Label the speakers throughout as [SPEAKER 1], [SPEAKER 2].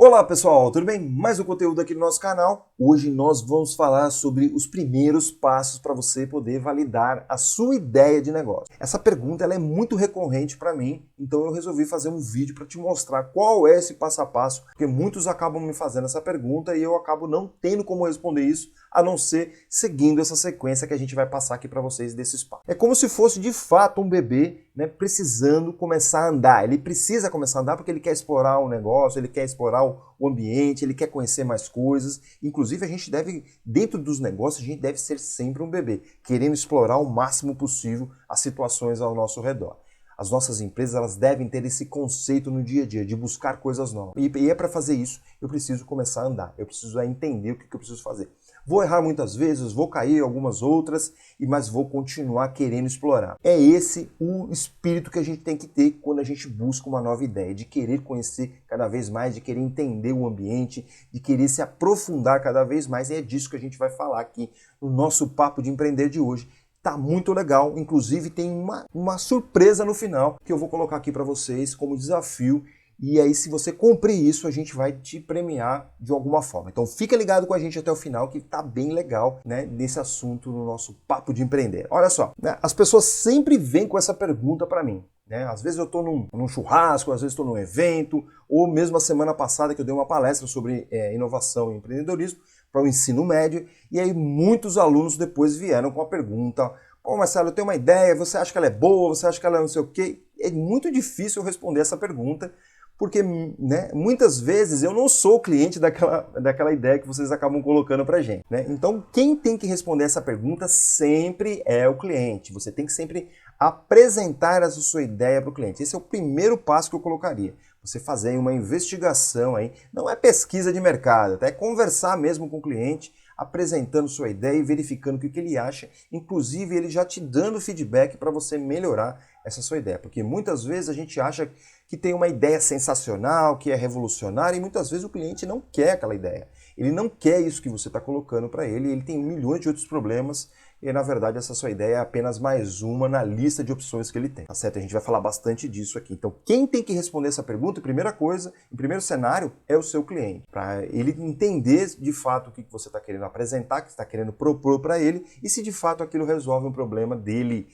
[SPEAKER 1] Olá pessoal, tudo bem? Mais um conteúdo aqui no nosso canal. Hoje nós vamos falar sobre os primeiros passos para você poder validar a sua ideia de negócio. Essa pergunta ela é muito recorrente para mim, então eu resolvi fazer um vídeo para te mostrar qual é esse passo a passo, porque muitos acabam me fazendo essa pergunta e eu acabo não tendo como responder isso, a não ser seguindo essa sequência que a gente vai passar aqui para vocês desses passos. É como se fosse de fato um bebê, né, precisando começar a andar. Ele precisa começar a andar porque ele quer explorar o negócio, ele quer explorar o ambiente, ele quer conhecer mais coisas. Inclusive, a gente deve, dentro dos negócios, a gente deve ser sempre um bebê, querendo explorar o máximo possível as situações ao nosso redor. As nossas empresas elas devem ter esse conceito no dia a dia, de buscar coisas novas. E é para fazer isso, eu preciso começar a andar, eu preciso entender o que eu preciso fazer. Vou errar muitas vezes, vou cair algumas outras, mas vou continuar querendo explorar. É esse o espírito que a gente tem que ter quando a gente busca uma nova ideia, de querer conhecer cada vez mais, de querer entender o ambiente, de querer se aprofundar cada vez mais. E é disso que a gente vai falar aqui no nosso Papo de Empreender de hoje. Tá muito legal, inclusive tem uma surpresa no final que eu vou colocar aqui para vocês como desafio. E aí, se você cumprir isso, a gente vai te premiar de alguma forma. Então fica ligado com a gente até o final, que tá bem legal, né, nesse assunto no nosso Papo de Empreender. Olha só, né, as pessoas sempre vêm com essa pergunta para mim. Né? Às vezes eu estou num churrasco, às vezes estou num evento, ou mesmo a semana passada que eu dei uma palestra sobre inovação e empreendedorismo para o ensino médio, e aí muitos alunos depois vieram com a pergunta: pô, Marcelo, eu tenho uma ideia, você acha que ela é boa, você acha que ela é não sei o quê? É muito difícil eu responder essa pergunta, porque né, muitas vezes eu não sou o cliente daquela ideia que vocês acabam colocando pra gente. Né? Então, quem tem que responder essa pergunta sempre é o cliente. Você tem que sempre apresentar essa sua ideia para o cliente. Esse é o primeiro passo que eu colocaria. Você fazer uma investigação aí, não é pesquisa de mercado, é conversar mesmo com o cliente, apresentando sua ideia e verificando o que ele acha, inclusive ele já te dando feedback para você melhorar essa sua ideia, porque muitas vezes a gente acha que tem uma ideia sensacional, que é revolucionária, e muitas vezes o cliente não quer aquela ideia. Ele não quer isso que você está colocando para ele, ele tem milhões de outros problemas, e na verdade essa sua ideia é apenas mais uma na lista de opções que ele tem, tá certo? A gente vai falar bastante disso aqui. Então quem tem que responder essa pergunta, primeira coisa, em primeiro cenário, é o seu cliente, para ele entender de fato o que você está querendo apresentar, o que você está querendo propor para ele, e se de fato aquilo resolve um problema dele,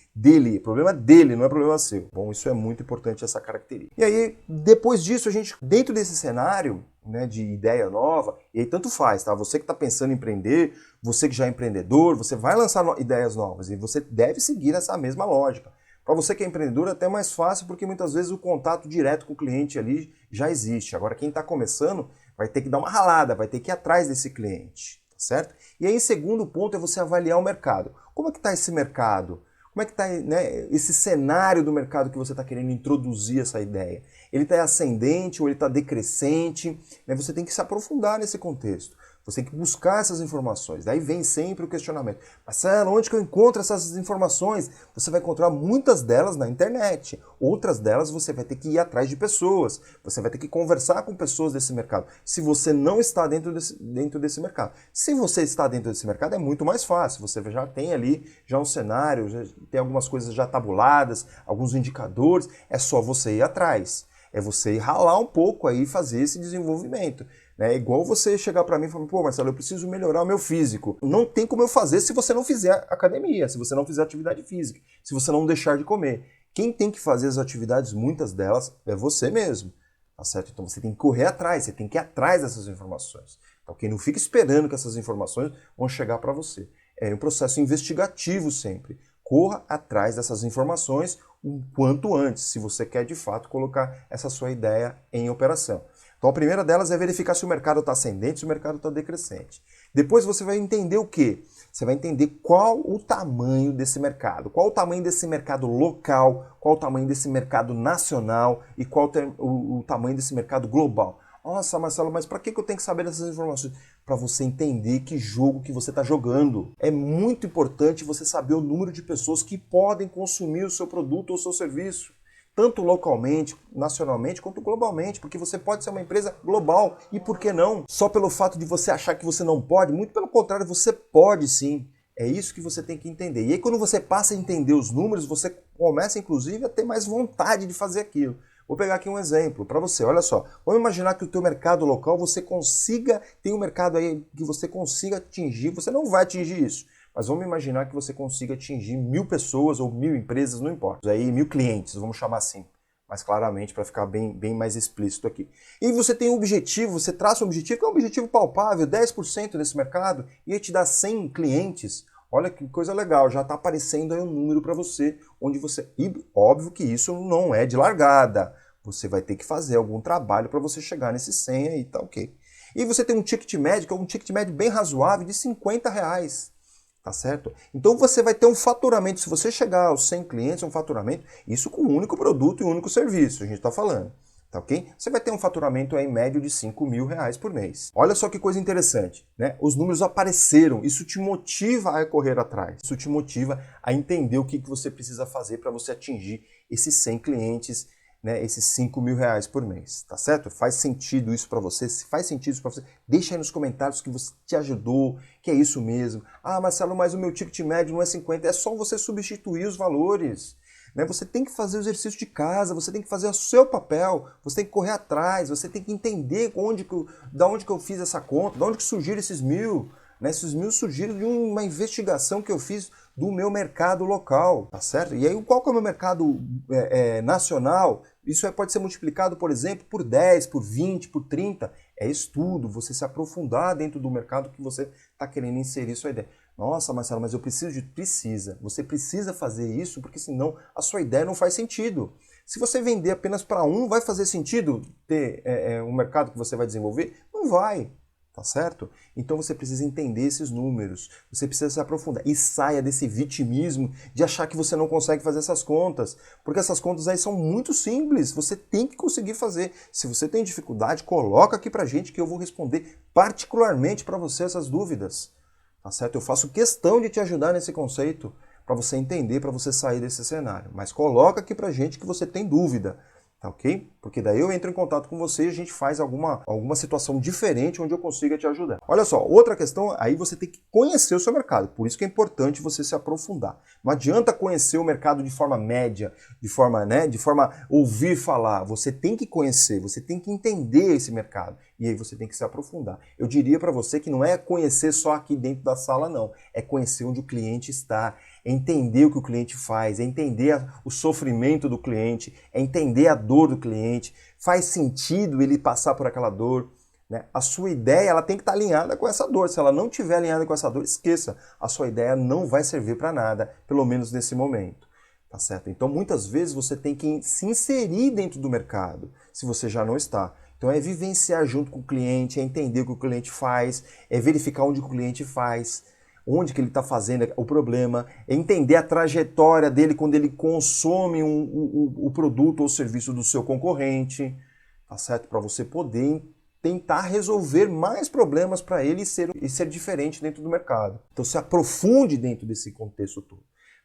[SPEAKER 1] problema dele, não é problema seu. Bom, isso é muito importante, essa característica. E aí, depois disso, a gente, dentro desse cenário, né, de ideia nova, e aí tanto faz, tá? Você que está pensando em empreender, você que já é empreendedor, você vai lançar ideias novas e você deve seguir essa mesma lógica. Para você que é empreendedor é até mais fácil, porque muitas vezes o contato direto com o cliente ali já existe. Agora quem está começando vai ter que dar uma ralada, vai ter que ir atrás desse cliente, tá certo? E aí, em segundo ponto, é você avaliar o mercado. Como é que está esse mercado? Como é que está, né, esse cenário do mercado que você está querendo introduzir essa ideia? Ele está ascendente ou ele está decrescente? Né? Você tem que se aprofundar nesse contexto. Você tem que buscar essas informações. Daí vem sempre o questionamento. Marcelo, onde que eu encontro essas informações? Você vai encontrar muitas delas na internet. Outras delas você vai ter que ir atrás de pessoas. Você vai ter que conversar com pessoas desse mercado. Se você não está dentro desse mercado. Se você está dentro desse mercado, é muito mais fácil. Você já tem ali já um cenário, já tem algumas coisas já tabuladas, alguns indicadores. É só você ir atrás. É você ir ralar um pouco aí e fazer esse desenvolvimento. É igual você chegar para mim e falar: pô, Marcelo, eu preciso melhorar o meu físico. Não tem como eu fazer se você não fizer academia, se você não fizer atividade física, se você não deixar de comer. Quem tem que fazer as atividades, muitas delas, é você mesmo. Tá certo? Então você tem que correr atrás, você tem que ir atrás dessas informações. Então quem não fica esperando que essas informações vão chegar para você. É um processo investigativo sempre. Corra atrás dessas informações o quanto antes, se você quer de fato colocar essa sua ideia em operação. Então a primeira delas é verificar se o mercado está ascendente, se o mercado está decrescente. Depois você vai entender o quê? Você vai entender qual o tamanho desse mercado, qual o tamanho desse mercado local, qual o tamanho desse mercado nacional e qual o tamanho desse mercado global. Nossa, Marcelo, mas para que eu tenho que saber dessas informações? Para você entender que jogo que você está jogando. É muito importante você saber o número de pessoas que podem consumir o seu produto ou o seu serviço. Tanto localmente, nacionalmente, quanto globalmente, porque você pode ser uma empresa global. E por que não? Só pelo fato de você achar que você não pode, muito pelo contrário, você pode sim. É isso que você tem que entender. E aí quando você passa a entender os números, você começa inclusive a ter mais vontade de fazer aquilo. Vou pegar aqui um exemplo para você, olha só. Vamos imaginar que o teu mercado local você consiga, tem um mercado aí que você consiga atingir, você não vai atingir isso, mas vamos imaginar que você consiga atingir 1.000 pessoas ou 1.000 empresas, não importa. Aí 1.000 clientes, vamos chamar assim, mais claramente para ficar bem mais explícito aqui. E você tem um objetivo, você traça um objetivo que é um objetivo palpável, 10% desse mercado, e aí te dá 100 clientes. Olha que coisa legal, já está aparecendo aí um número para você, onde você... E óbvio que isso não é de largada. Você vai ter que fazer algum trabalho para você chegar nesse 100 aí, tá ok. E você tem um ticket médio, que é um ticket médio bem razoável, de R$50. Tá certo? Então você vai ter um faturamento, se você chegar aos 100 clientes, um faturamento, isso com um único produto e um único serviço, a gente está falando. Tá ok? Você vai ter um faturamento aí, em médio de R$5.000 por mês. Olha só que coisa interessante, né? Os números apareceram, isso te motiva a correr atrás, isso te motiva a entender o que você precisa fazer para você atingir esses 100 clientes, né, esses R$5.000 por mês, tá certo? Faz sentido isso para você? Se faz sentido isso para você, deixa aí nos comentários que você te ajudou, que é isso mesmo. Ah, Marcelo, mas o meu ticket médio não é 50, é só você substituir os valores. Né? Você tem que fazer o exercício de casa, você tem que fazer o seu papel, você tem que correr atrás, você tem que entender da onde que eu fiz essa conta, da onde que surgiram esses 1.000. Né? Esses 1.000 surgiram de uma investigação que eu fiz do meu mercado local, tá certo? E aí qual que é o meu mercado nacional? Isso pode ser multiplicado, por exemplo, por 10, por 20, por 30. É estudo, você se aprofundar dentro do mercado que você está querendo inserir sua ideia. Nossa, Marcelo, mas eu preciso de... Precisa. Você precisa fazer isso, porque senão a sua ideia não faz sentido. Se você vender apenas para um, vai fazer sentido ter um mercado que você vai desenvolver? Não vai. Tá certo? Então você precisa entender esses números, você precisa se aprofundar e saia desse vitimismo de achar que você não consegue fazer essas contas, porque essas contas aí são muito simples, você tem que conseguir fazer. Se você tem dificuldade, coloca aqui pra gente que eu vou responder particularmente para você essas dúvidas. Tá certo? Eu faço questão de te ajudar nesse conceito para você entender, para você sair desse cenário. Mas coloca aqui pra gente que você tem dúvida. Tá ok? Porque daí eu entro em contato com você e a gente faz alguma situação diferente onde eu consiga te ajudar. Olha só, outra questão, aí você tem que conhecer o seu mercado. Por isso que é importante você se aprofundar. Não adianta conhecer o mercado de forma média, de forma ouvir falar. Você tem que conhecer, você tem que entender esse mercado. E aí você tem que se aprofundar. Eu diria para você que não é conhecer só aqui dentro da sala, não. É conhecer onde o cliente está, é entender o que o cliente faz, é entender o sofrimento do cliente, é entender a dor do cliente. Faz sentido ele passar por aquela dor. Né? A sua ideia ela tem que estar alinhada com essa dor. Se ela não estiver alinhada com essa dor, esqueça. A sua ideia não vai servir para nada, pelo menos nesse momento. Tá certo? Então, muitas vezes você tem que se inserir dentro do mercado, se você já não está. Então, é vivenciar junto com o cliente, é entender o que o cliente faz, é verificar onde o cliente faz, onde que ele está fazendo o problema, é entender a trajetória dele quando ele consome o produto ou serviço do seu concorrente, tá certo? Para você poder tentar resolver mais problemas para ele e ser diferente dentro do mercado. Então, se aprofunde dentro desse contexto todo.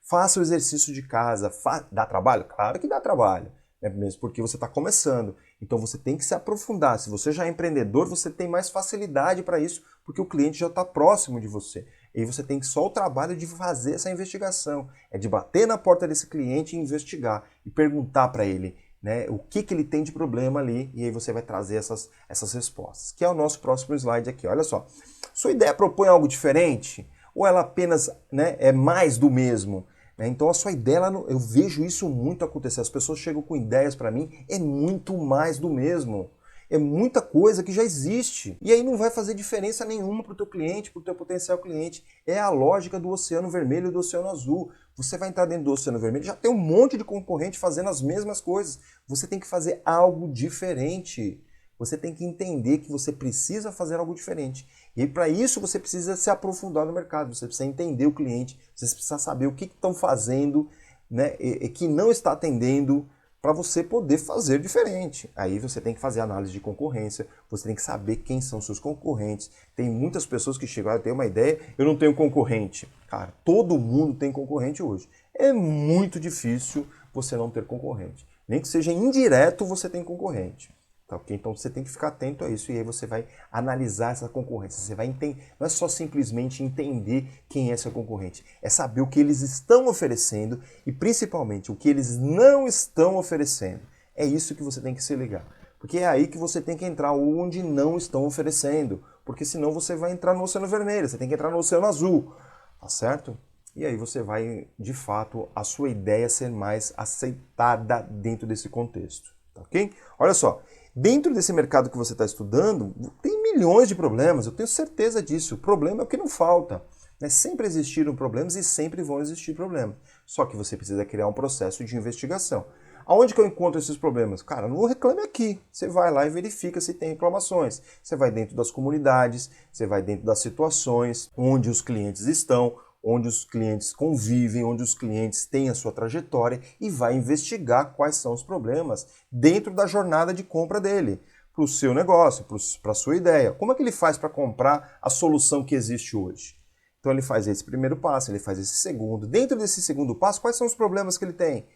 [SPEAKER 1] Faça o exercício de casa. Dá trabalho? Claro que dá trabalho. Mesmo porque você está começando. Então você tem que se aprofundar. Se você já é empreendedor, você tem mais facilidade para isso, porque o cliente já está próximo de você. E você tem só o trabalho de fazer essa investigação. É de bater na porta desse cliente e investigar. E perguntar para ele, né, o que ele tem de problema ali. E aí você vai trazer essas respostas. Que é o nosso próximo slide aqui. Olha só. Sua ideia propõe algo diferente? Ou ela apenas, né, é mais do mesmo? Então a sua ideia, eu vejo isso muito acontecer. As pessoas chegam com ideias para mim, é muito mais do mesmo. É muita coisa que já existe. E aí não vai fazer diferença nenhuma para o teu cliente, para o teu potencial cliente. É a lógica do oceano vermelho e do oceano azul. Você vai entrar dentro do oceano vermelho, já tem um monte de concorrente fazendo as mesmas coisas. Você tem que fazer algo diferente. Você tem que entender que você precisa fazer algo diferente. E para isso você precisa se aprofundar no mercado, você precisa entender o cliente, você precisa saber o que estão fazendo, né, e que não está atendendo, para você poder fazer diferente. Aí você tem que fazer análise de concorrência, você tem que saber quem são seus concorrentes. Tem muitas pessoas que chegam, eu tenho uma ideia, eu não tenho concorrente. Cara, todo mundo tem concorrente hoje. É muito difícil você não ter concorrente. Nem que seja indireto, você tem concorrente. Tá, okay? Então você tem que ficar atento a isso e aí você vai analisar essa concorrência. Você vai entender, não é só simplesmente entender quem é seu concorrente, é saber o que eles estão oferecendo e principalmente o que eles não estão oferecendo. É isso que você tem que se ligar. Porque é aí que você tem que entrar onde não estão oferecendo. Porque senão você vai entrar no oceano vermelho, você tem que entrar no oceano azul. Tá certo? E aí você vai, de fato, a sua ideia ser mais aceitada dentro desse contexto. Tá ok? Olha só, dentro desse mercado que você está estudando, tem milhões de problemas, eu tenho certeza disso. O problema é o que não falta. Né? Sempre existiram problemas e sempre vão existir problemas. Só que você precisa criar um processo de investigação. Aonde que eu encontro esses problemas? Cara, não reclame aqui. Você vai lá e verifica se tem reclamações. Você vai dentro das comunidades, você vai dentro das situações onde os clientes estão, onde os clientes convivem, onde os clientes têm a sua trajetória e vai investigar quais são os problemas dentro da jornada de compra dele, para o seu negócio, para a sua ideia. Como é que ele faz para comprar a solução que existe hoje? Então ele faz esse primeiro passo, ele faz esse segundo. Dentro desse segundo passo, quais são os problemas que ele tem?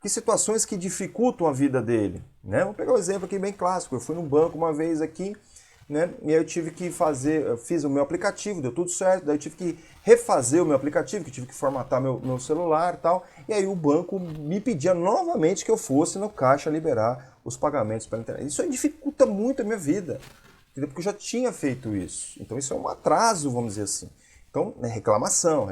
[SPEAKER 1] Que situações que dificultam a vida dele? Né? Vou pegar um exemplo aqui bem clássico. Eu fui num banco uma vez aqui, né? E aí eu tive que eu fiz o meu aplicativo, deu tudo certo, daí eu tive que refazer o meu aplicativo, que tive que formatar meu celular e tal, e aí o banco me pedia novamente que eu fosse no caixa liberar os pagamentos pela internet. Isso aí dificulta muito a minha vida, entendeu? Porque eu já tinha feito isso, então isso é um atraso, vamos dizer assim. Então, né, reclamação,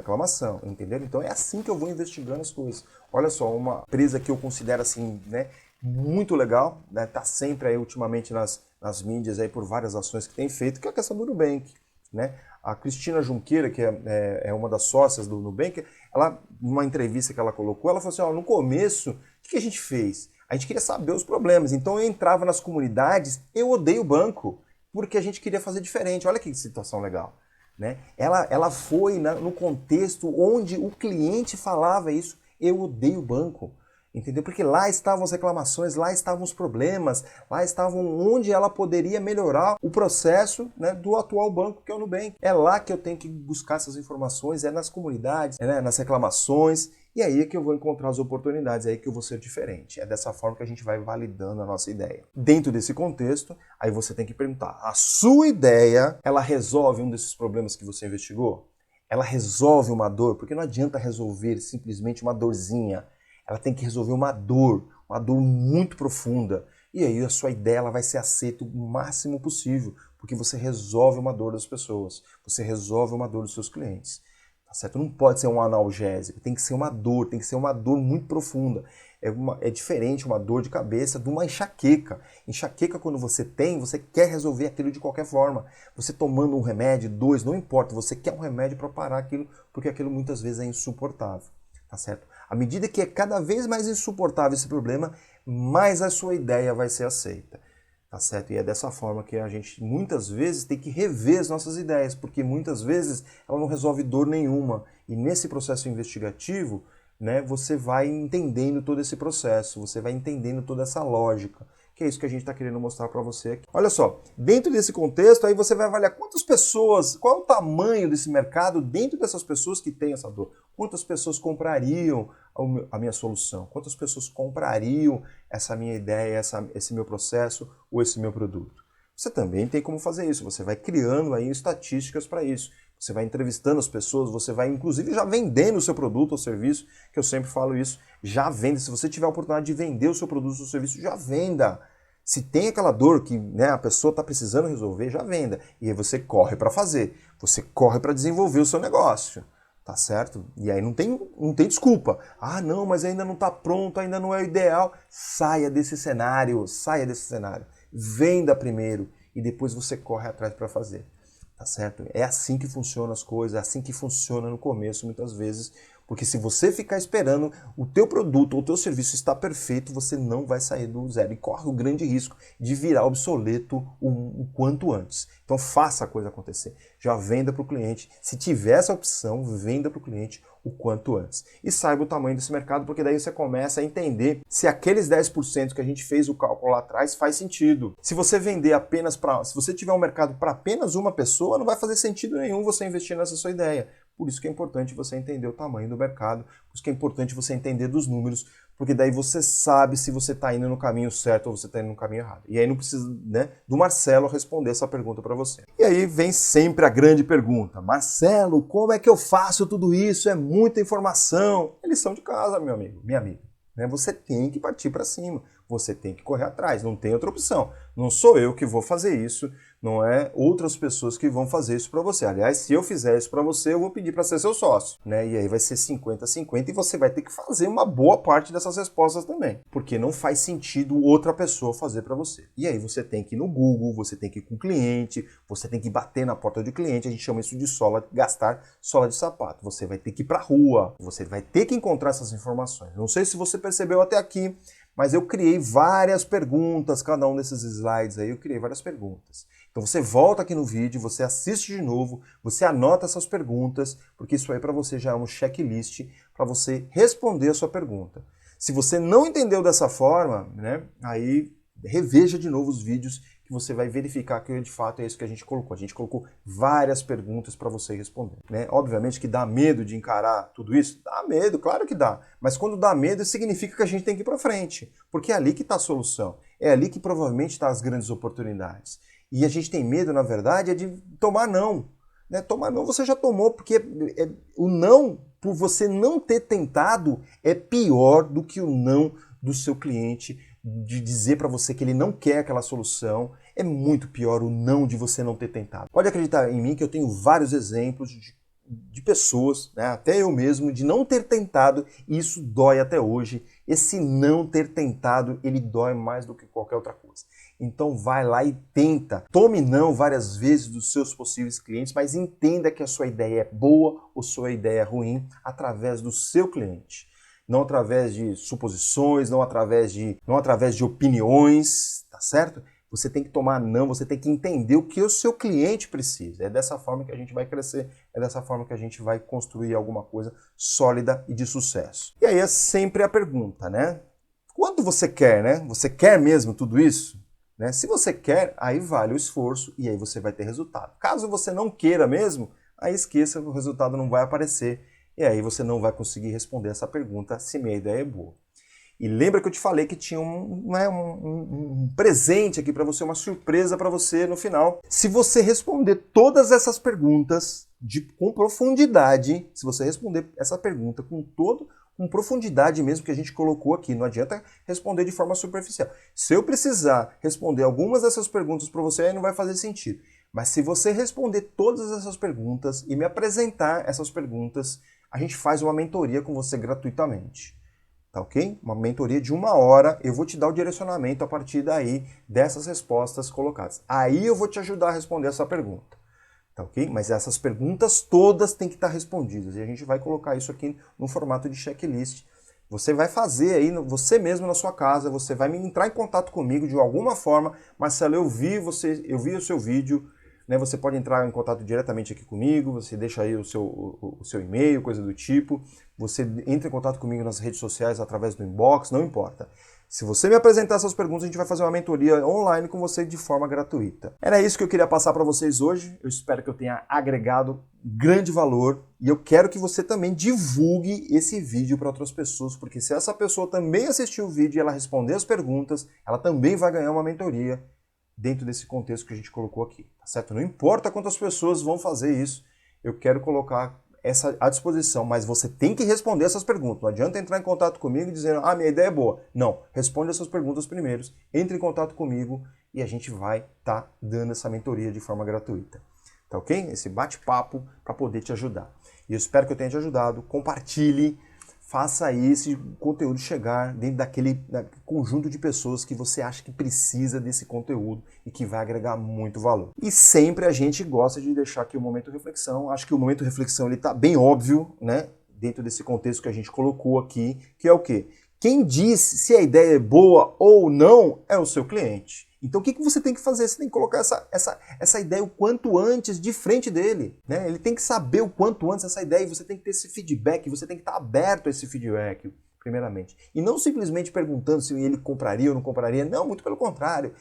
[SPEAKER 1] entendeu? Então é assim que eu vou investigando as coisas. Olha só, uma empresa que eu considero assim, né, muito legal, né, tá sempre aí ultimamente nas mídias aí por várias ações que tem feito, que é a questão do Nubank, né? A Cristina Junqueira, que é uma das sócias do Nubank, ela, numa entrevista que ela colocou, ela falou assim, ó, no começo, o que a gente fez? A gente queria saber os problemas, então eu entrava nas comunidades, eu odeio o banco, porque a gente queria fazer diferente. Olha que situação legal. Né? Ela foi no contexto onde o cliente falava isso, eu odeio o banco, entendeu? Porque lá estavam as reclamações, lá estavam os problemas, lá estavam onde ela poderia melhorar o processo, né, do atual banco que é o Nubank. É lá que eu tenho que buscar essas informações, é nas comunidades, né, nas reclamações, e aí é que eu vou encontrar as oportunidades, é aí que eu vou ser diferente. É dessa forma que a gente vai validando a nossa ideia. Dentro desse contexto, aí você tem que perguntar, a sua ideia, ela resolve um desses problemas que você investigou? Ela resolve uma dor? Porque não adianta resolver simplesmente uma dorzinha. Ela tem que resolver uma dor muito profunda. E aí a sua ideia ela vai ser aceita o máximo possível, porque você resolve uma dor das pessoas, você resolve uma dor dos seus clientes. Tá certo? Não pode ser um analgésico, tem que ser uma dor muito profunda. É diferente uma dor de cabeça de uma enxaqueca. Enxaqueca, quando você tem, você quer resolver aquilo de qualquer forma. Você tomando um remédio, dois, não importa, você quer um remédio para parar aquilo, porque aquilo muitas vezes é insuportável. Tá certo? À medida que é cada vez mais insuportável esse problema, mais a sua ideia vai ser aceita. Tá certo? E é dessa forma que a gente muitas vezes tem que rever as nossas ideias, porque muitas vezes ela não resolve dor nenhuma. E nesse processo investigativo, né, você vai entendendo todo esse processo, você vai entendendo toda essa lógica, que é isso que a gente está querendo mostrar para você aqui. Olha só, dentro desse contexto, aí você vai avaliar quantas pessoas, qual é o tamanho desse mercado dentro dessas pessoas que têm essa dor. Quantas pessoas comprariam a minha solução? Quantas pessoas comprariam essa minha ideia, esse meu processo ou esse meu produto? Você também tem como fazer isso, você vai criando aí estatísticas para isso. Você vai entrevistando as pessoas, você vai inclusive já vendendo o seu produto ou serviço, que eu sempre falo isso, já venda. Se você tiver a oportunidade de vender o seu produto ou seu serviço, já venda. Se tem aquela dor que, né, a pessoa está precisando resolver, já venda. E aí você corre para fazer, você corre para desenvolver o seu negócio. Tá certo? E aí não tem desculpa. Ah, não, mas ainda não está pronto, ainda não é o ideal. Saia desse cenário. Venda primeiro e depois você corre atrás para fazer. Tá certo? É assim que funcionam as coisas, é assim que funciona no começo muitas vezes, porque se você ficar esperando o teu produto ou o teu serviço estar perfeito, você não vai sair do zero e corre o grande risco de virar obsoleto o quanto antes. Então faça a coisa acontecer. Já venda para o cliente. Se tiver essa opção, venda para o cliente o quanto antes. E saiba o tamanho desse mercado, porque daí você começa a entender se aqueles 10% que a gente fez o cálculo lá atrás faz sentido. Se você vender apenas se você tiver um mercado para apenas uma pessoa, não vai fazer sentido nenhum você investir nessa sua ideia. Por isso que é importante você entender o tamanho do mercado, por isso que é importante você entender dos números, porque daí você sabe se você está indo no caminho certo ou você está indo no caminho errado. E aí não precisa, né, do Marcelo responder essa pergunta para você. E aí vem sempre a grande pergunta. Marcelo, como é que eu faço tudo isso? É muita informação. É lição de casa, meu amigo, minha amiga. Você tem que partir para cima. você tem que correr atrás, não tem outra opção. Não sou eu que vou fazer isso, não é outras pessoas que vão fazer isso para você. Aliás, se eu fizer isso para você, eu vou pedir para ser seu sócio, né? E aí vai ser 50-50 e você vai ter que fazer uma boa parte dessas respostas também, porque não faz sentido outra pessoa fazer para você. E aí você tem que ir no Google, você tem que ir com o cliente, você tem que bater na porta do cliente, a gente chama isso de gastar sola de sapato. Você vai ter que ir para a rua, você vai ter que encontrar essas informações. Não sei se você percebeu até aqui, mas eu criei várias perguntas, cada um desses slides aí eu criei várias perguntas. Então você volta aqui no vídeo, você assiste de novo, você anota essas perguntas, porque isso aí para você já é um checklist para você responder a sua pergunta. Se você não entendeu dessa forma, né, aí reveja de novo os vídeos que você vai verificar que de fato é isso que a gente colocou. A gente colocou várias perguntas para você responder, né? Obviamente que dá medo de encarar tudo isso? Dá medo, claro que dá. Mas quando dá medo, significa que a gente tem que ir para frente, porque é ali que está a solução. É ali que provavelmente estão as grandes oportunidades. E a gente tem medo, na verdade, é de tomar não. Né? Tomar não você já tomou, porque o não, por você não ter tentado, é pior do que o não do seu cliente, de dizer para você que ele não quer aquela solução. É muito pior o não de você não ter tentado. Pode acreditar em mim que eu tenho vários exemplos de pessoas, né, até eu mesmo, de não ter tentado, e isso dói até hoje. Esse não ter tentado, ele dói mais do que qualquer outra coisa. Então vai lá e tenta. Tome não várias vezes dos seus possíveis clientes, mas entenda que a sua ideia é boa ou sua ideia é ruim através do seu cliente. Não através de suposições, não através de opiniões, tá certo? Você tem que tomar não, você tem que entender o que o seu cliente precisa. É dessa forma que a gente vai crescer, é dessa forma que a gente vai construir alguma coisa sólida e de sucesso. E aí é sempre a pergunta, né? Quanto você quer, né? Você quer mesmo tudo isso? Né? Se você quer, aí vale o esforço e aí você vai ter resultado. Caso você não queira mesmo, aí esqueça, o resultado não vai aparecer. E aí você não vai conseguir responder essa pergunta se minha ideia é boa. E lembra que eu te falei que tinha um presente aqui para você, uma surpresa para você no final. Se você responder todas essas perguntas com profundidade, se você responder essa pergunta com profundidade mesmo que a gente colocou aqui, não adianta responder de forma superficial. Se eu precisar responder algumas dessas perguntas para você, aí não vai fazer sentido. Mas se você responder todas essas perguntas e me apresentar essas perguntas, a gente faz uma mentoria com você gratuitamente, tá ok? Uma mentoria de 1 hora, eu vou te dar o direcionamento a partir daí dessas respostas colocadas. Aí eu vou te ajudar a responder essa pergunta, tá ok? Mas essas perguntas todas têm que estar respondidas e a gente vai colocar isso aqui no formato de checklist. Você vai fazer aí, você mesmo na sua casa, você vai entrar em contato comigo de alguma forma. Marcelo, eu vi o seu vídeo, né? Você pode entrar em contato diretamente aqui comigo, você deixa aí o seu e-mail, coisa do tipo. Você entra em contato comigo nas redes sociais através do inbox, não importa. Se você me apresentar essas perguntas, a gente vai fazer uma mentoria online com você de forma gratuita. Era isso que eu queria passar para vocês hoje. Eu espero que eu tenha agregado grande valor e eu quero que você também divulgue esse vídeo para outras pessoas, porque se essa pessoa também assistir o vídeo e ela responder as perguntas, ela também vai ganhar uma mentoria dentro desse contexto que a gente colocou aqui, tá certo? Não importa quantas pessoas vão fazer isso, eu quero colocar essa à disposição, mas você tem que responder essas perguntas. Não adianta entrar em contato comigo dizendo, minha ideia é boa. Não, responde essas perguntas primeiro, entre em contato comigo e a gente vai estar dando essa mentoria de forma gratuita. Tá ok? Esse bate-papo para poder te ajudar. E eu espero que eu tenha te ajudado. Compartilhe, faça aí esse conteúdo chegar dentro daquele conjunto de pessoas que você acha que precisa desse conteúdo e que vai agregar muito valor. E sempre a gente gosta de deixar aqui o momento reflexão. Acho que o momento reflexão ele tá bem óbvio, né? Dentro desse contexto que a gente colocou aqui, que é o quê? Quem diz se a ideia é boa ou não é o seu cliente. Então o que você tem que fazer? Você tem que colocar essa ideia o quanto antes de frente dele, né? Ele tem que saber o quanto antes essa ideia e você tem que ter esse feedback, você tem que estar aberto a esse feedback, primeiramente. E não simplesmente perguntando se ele compraria ou não compraria. Não, muito pelo contrário.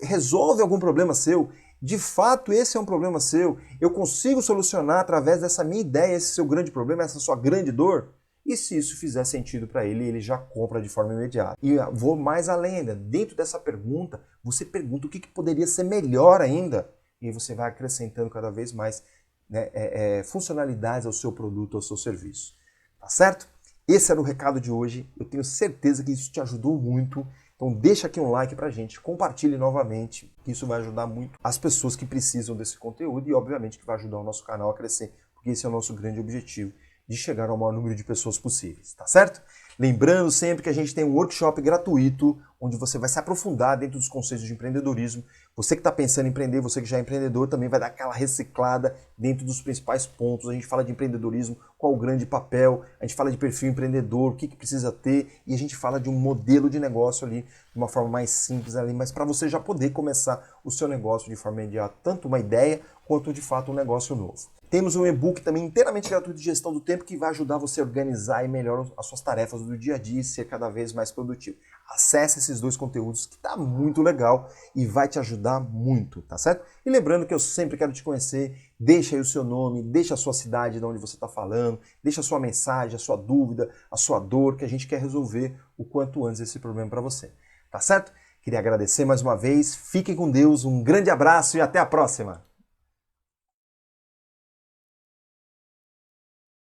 [SPEAKER 1] Resolve algum problema seu. De fato, esse é um problema seu. Eu consigo solucionar através dessa minha ideia, esse seu grande problema, essa sua grande dor. E se isso fizer sentido para ele, ele já compra de forma imediata. E vou mais além ainda. Dentro dessa pergunta, você pergunta o que poderia ser melhor ainda. E aí você vai acrescentando cada vez mais, né, funcionalidades ao seu produto, ao seu serviço. Tá certo? Esse era o recado de hoje. Eu tenho certeza que isso te ajudou muito. Então deixa aqui um like pra gente, compartilhe novamente, que isso vai ajudar muito as pessoas que precisam desse conteúdo e obviamente que vai ajudar o nosso canal a crescer, porque esse é o nosso grande objetivo, de chegar ao maior número de pessoas possíveis, tá certo? Lembrando sempre que a gente tem um workshop gratuito, onde você vai se aprofundar dentro dos conceitos de empreendedorismo. Você que está pensando em empreender, você que já é empreendedor, também vai dar aquela reciclada dentro dos principais pontos. A gente fala de empreendedorismo, qual o grande papel, a gente fala de perfil empreendedor, o que precisa ter, e a gente fala de um modelo de negócio ali, de uma forma mais simples ali, mas para você já poder começar o seu negócio de forma imediata, tanto uma ideia quanto de fato um negócio novo. Temos um e-book também inteiramente gratuito de gestão do tempo que vai ajudar você a organizar e melhor as suas tarefas do dia a dia e ser cada vez mais produtivo. Acesse esses dois conteúdos que tá muito legal e vai te ajudar muito, tá certo? E lembrando que eu sempre quero te conhecer, deixa aí o seu nome, deixa a sua cidade de onde você está falando, deixa a sua mensagem, a sua dúvida, a sua dor, que a gente quer resolver o quanto antes esse problema para você, tá certo? Queria agradecer mais uma vez, fiquem com Deus, um grande abraço e até a próxima!